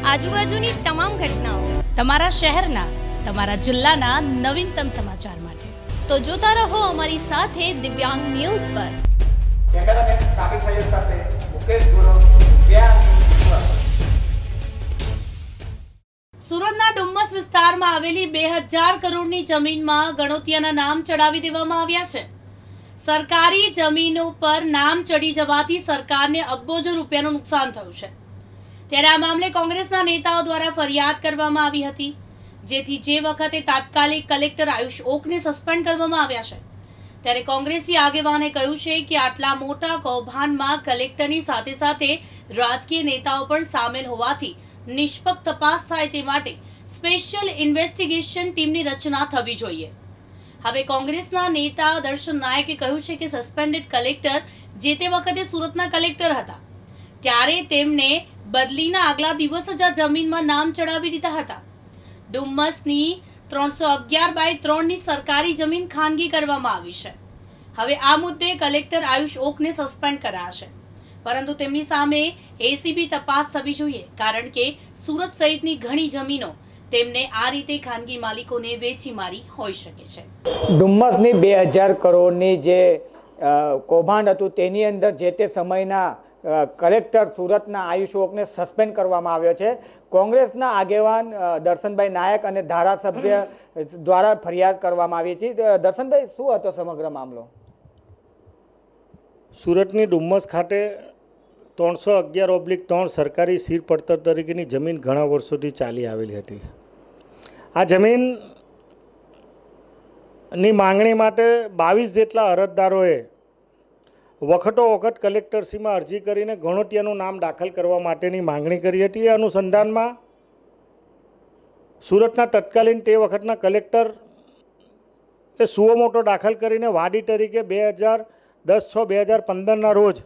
આજુબાજુની તમામ ઘટનાઓ, તમારા શહેરના, તમારા જિલ્લાના નવીનતમ સમાચાર માટે તો જોતા રહો અમારી સાથે દિવ્યાંગ ન્યૂઝ પર. કેમેરામેન સાબિર સૈયદ સાથે મુકેશ ગુરવ, દિવ્યાંગ ન્યૂઝ. સુરતના ડુમ્મસ વિસ્તારમાં આવેલી 2000 કરોડની જમીનમાં ગણોતિયાના નામ ચડાવી દેવામાં આવ્યા છે. સરકારી જમીનો પર નામ ચડી જવાથી સરકારને અબજો રૂપિયાનું નુકસાન થયું છે. ત્યારે આ મામલે કોંગ્રેસના નેતાઓ દ્વારા ફરિયાદ કરવામાં આવી હતી, જેથી જે વખતે તાત્કાલિક કલેક્ટર આયુષ ઓકને સસ્પેન્ડ કરવામાં આવ્યા છે. ત્યારે કોંગ્રેસી આગેવાને કહ્યું છે કે આટલા મોટા કૌભાંડમાં કલેક્ટરની સાથે સાથે રાજકીય નેતાઓ પણ સામેલ હોવાથી નિષ્પક્ષ તપાસ થાય તે માટે સ્પેશિયલ ઇન્વેસ્ટિગેશન ટીમની રચના થવી જોઈએ. હવે કોંગ્રેસના નેતા દર્શન નાયકે કહ્યું છે કે સસ્પેન્ડેડ કલેક્ટર જે તે વખતે સુરતના કલેક્ટર હતા, ત્યારે તેમને બદલીના આગલા દિવસ જ આ જમીનમાં નામ ચડાવી દીધા હતા. ડુમ્મસની 311/3ની સરકારી જમીન ખાનગી કરવામાં આવી છે. હવે આ મુદ્દે કલેક્ટર આયુષ ઓકને સસ્પેન્ડ કરાશે, પરંતુ તેમની સામે એસીબી તપાસ થવી જોઈએ, કારણ કે સુરત સહિતની ઘણી જમીનો તેમને આ રીતે ખાનગી માલિકોને વેચી મારી હોઈ શકે છે. ડુમ્મસની 2000 કરોડની જે કૌભાંડ હતું તેની અંદર જે તે સમયના કલેક્ટર સુરતના આયુષ ઓકને સસ્પેન્ડ કરવામાં આવ્યો છે. કોંગ્રેસના આગેવાન દર્શનભાઈ નાયક અને ધારાસભ્ય દ્વારા ફરિયાદ કરવામાં આવી છે. દર્શનભાઈ, શું હતો સમગ્ર મામલો? સુરતની ડુમ્મસ ખાતે 311/3 સરકારી સીર પડતર તરીકેની જમીન ઘણા વર્ષોથી ચાલી આવેલી હતી. આ જમીનની માંગણી માટે 22 જેટલા અરજદારોએ વખત કલેક્ટરશ્રીમાં અરજી કરીને ગણોતિયાનું નામ દાખલ કરવા માટેની માંગણી કરી હતી. એ અનુસંધાનમાં સુરતના તત્કાલીન તે વખતના કલેક્ટર એ સુઓ મોટો દાખલ કરીને વાડી તરીકે 2010/6/2015ના રોજ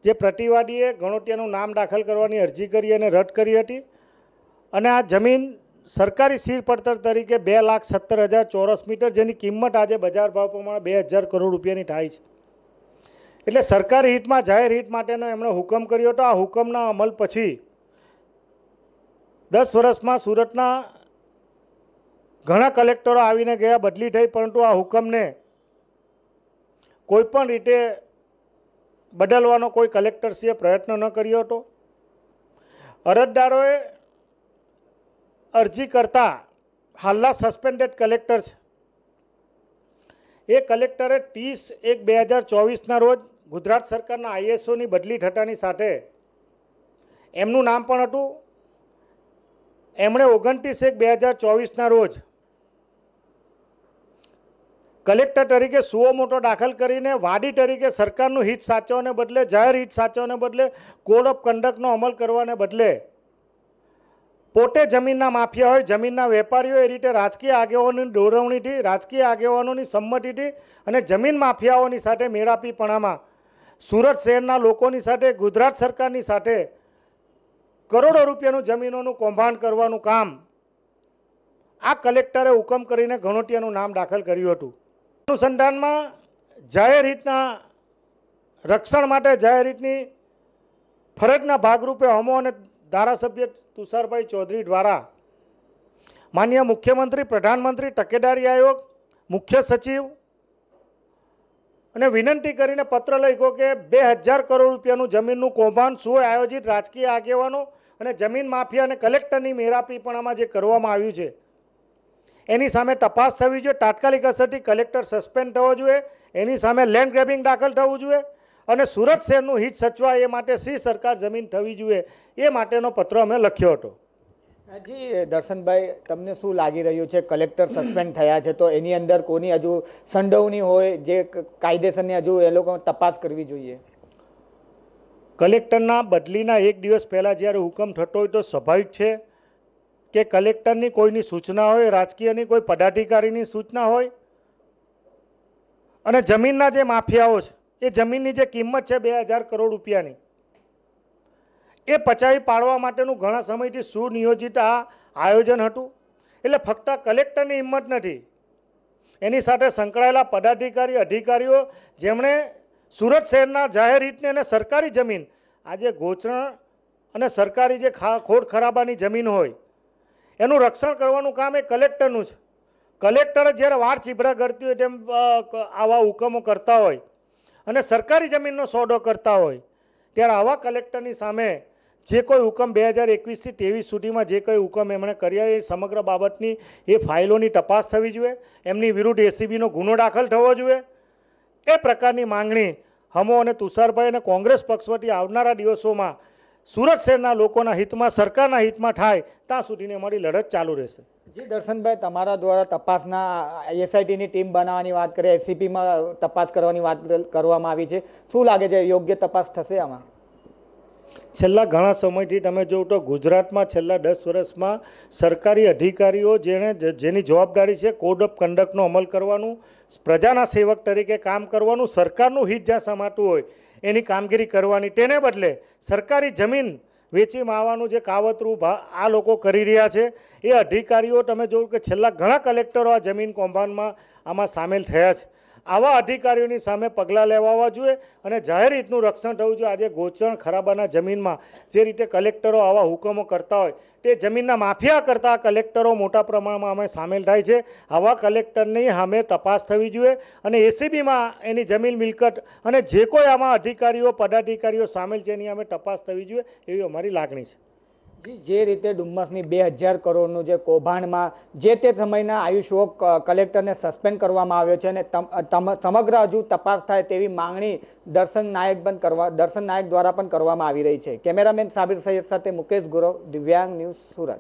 જે પ્રતિવાદીએ ગણોતિયાનું નામ દાખલ કરવાની અરજી કરી અને રદ કરી હતી. અને આ જમીન સરકારી સીર પડતર તરીકે 2,17,000 ચોરસ મીટર, જેની કિંમત આજે બજાર ભાવ પ્રમાણે 2000 કરોડ રૂપિયાની થાય છે. એટલે સરકારી હિતમાં જાહેર હિત માટેનો એમણે હુકમ કર્યો હતો. આ હુકમના અમલ પછી 10 વર્ષમાં સુરતના ઘણા કલેક્ટરો આવીને ગયા, બદલી થઈ, પરંતુ આ હુકમને કોઈપણ રીતે બદલવાનો કોઈ કલેક્ટરશ્રીએ પ્રયત્ન ન કર્યો હતો. અરજદારોએ અરજી કરતા હાલના સસ્પેન્ડેડ કલેક્ટર છે, એ કલેક્ટરે 30/1/2024ના રોજ ગુજરાત સરકારના ISOની બદલી થતાની સાથે એમનું નામ પણ હતું. એમણે 29/1/2024ના રોજ કલેક્ટર તરીકે સુઓ મોટો દાખલ કરીને વાડી તરીકે સરકારનું હિત સાચવવાને બદલે, જાહેર હિત સાચવવાને બદલે, કોડ ઓફ કન્ડક્ટનો અમલ કરવાને બદલે પોતે જમીનના માફિયા હોય, જમીનના વેપારીઓ એ રીતે રાજકીય આગેવાનોની દોરવણીથી, રાજકીય આગેવાનોની સંમતિથી અને જમીન માફિયાઓની સાથે મેળાપીપણામાં સુરત શહેરના લોકોની સાથે, ગુજરાત સરકારની સાથે કરોડો રૂપિયાનું જમીનોનું કૌભાંડ કરવાનું કામ આ કલેક્ટરે હુકમ કરીને ગણોતિયાનું નામ દાખલ કર્યું હતું. અનુસંધાનમાં જાહેર હિતના રક્ષણ માટે જાહેર હિતની ફરજના ભાગરૂપે અમો અને ધારાસભ્ય તુષારભાઈ ચૌધરી દ્વારા માનનીય મુખ્યમંત્રી, પ્રધાનમંત્રી, તકેદારી આયોગ, મુખ્ય સચિવ અને વિનંતી કરીને પત્ર લખ્યો કે 2000 કરોડ રૂપિયાનું જમીનનું કૌભાંડ સુઆયોજિત રાજકીય આગેવાનો અને જમીન માફિયા અને કલેક્ટરની મેરાપીપણામાં જે કરવામાં આવ્યું છે એની સામે તપાસ થવી જોઈએ. તાત્કાલિક અસરથી કલેક્ટર સસ્પેન્ડ થવો જોઈએ, એની સામે લેન્ડ ગ્રેબિંગ દાખલ થવું જોઈએ અને સુરત શહેરનું હિત સચવાય એ માટે શ્રી સરકાર જમીન થવી જોઈએ, એ માટેનો પત્ર અમે લખ્યો હતો. જી દર્શનભાઈ, તમને શું લાગી રહ્યું છે? કલેક્ટર સસ્પેન્ડ થયા છે તો એની અંદર કોની હજુ સંડોવણી હોય, જે કાયદેસરની હજુ એ લોકો તપાસ કરવી જોઈએ? કલેક્ટરના બદલીના એક દિવસ પહેલાં જ્યારે હુકમ થતો હોય તો સ્વાભાવિક છે કે કલેક્ટરની કોઈની સૂચના હોય, રાજકીયની કોઈ પદાધિકારીની સૂચના હોય અને જમીનના જે માફિયાઓ છે એ જમીનની જે કિંમત છે 2000 કરોડ રૂપિયાની, એ પચાવી પાડવા માટેનું ઘણા સમયથી સુનિયોજિત આ આયોજન હતું. એટલે ફક્ત કલેક્ટરની હિંમત નથી, એની સાથે સંકળાયેલા પદાધિકારી, અધિકારીઓ જેમણે સુરત શહેરના જાહેર હિતને અને સરકારી જમીન આજે ગોચરણ અને સરકારી જે ખોડ ખરાબાની જમીન હોય એનું રક્ષણ કરવાનું કામ એ કલેક્ટરનું છે. કલેક્ટર જ્યારે વાર ચીભરા કરતી હોય તેમ આવા હુકમો કરતા હોય અને સરકારી જમીનનો સોદો કરતા હોય ત્યારે આવા કલેક્ટરની સામે જે કોઈ હુકમ 2021થી 23 સુધીમાં જે કોઈ હુકમ એમણે કર્યા એ સમગ્ર બાબતની એ ફાઇલોની તપાસ થવી જોઈએ. એમની વિરુદ્ધ એસીબીનો ગુનો દાખલ થવો જોઈએ. એ પ્રકારની માંગણી હમો અને તુષારભાઈ અને કોંગ્રેસ પક્ષ વતી આવનારા દિવસોમાં સુરત શહેરના લોકોના હિતમાં, સરકારના હિતમાં થાય ત્યાં સુધીની અમારી લડત ચાલુ રહેશે. જી દર્શનભાઈ, તમારા દ્વારા તપાસના એસઆઈટીની ટીમ બનાવવાની વાત કરી, એસીપીમાં તપાસ કરવાની વાત કરવામાં આવી છે. શું લાગે છે, યોગ્ય તપાસ થશે આમાં? છેલ્લા ઘણા સમયથી તમે જોવો તો ગુજરાતમાં છેલ્લા 10 વર્ષમાં સરકારી અધિકારીઓ જેની જવાબદારી છે કોડ ઓફ કન્ડક્ટનો અમલ કરવાનું, પ્રજાના સેવક તરીકે કામ કરવાનું, સરકારનું હિત જ્યાં સમાતું હોય એની કામગીરી કરવાની, તેને બદલે સરકારી જમીન વેચી માવાનું જે કાવતરું આ લોકો કરી રહ્યા છે એ અધિકારીઓ તમે જોયું કે છેલ્લા ઘણા કલેક્ટરો આ જમીન કૌભાંડમાં આમાં સામેલ થયા છે. આવા અધિકારીઓની સામે પગલાં લેવા જોઈએ અને જાહેર હિતનું રક્ષણ થવું જોઈએ. આજે ગોચરણ ખરાબાના જમીનમાં જે રીતે કલેક્ટરો આવા હુકમો કરતા હોય તે જમીનના માફિયા કરતા કલેક્ટરો મોટા પ્રમાણમાં અમે સામેલ થાય છે. આવા કલેક્ટરની સામે તપાસ થવી જોઈએ અને એસીબીમાં એની જમીન મિલકત અને જે કોઈ આમાં અધિકારીઓ પદાધિકારીઓ સામેલ છે એની અમે તપાસ થવી જોઈએ એવી અમારી લાગણી છે. જી, જે રીતે ડુમ્મસની 2000 કરોડનું જે કૌભાંડમાં જે તે સમયના આયુષ કલેક્ટરને સસ્પેન્ડ કરવામાં આવ્યો છે અને સમગ્ર હજુ તપાસ થાય તેવી માંગણી દર્શન નાયક દ્વારા પણ કરવામાં આવી રહી છે. કેમેરામેન સાબિર સૈયદ સાથે મુકેશ ગુરવ, દિવ્યાંગ ન્યૂઝ, સુરત.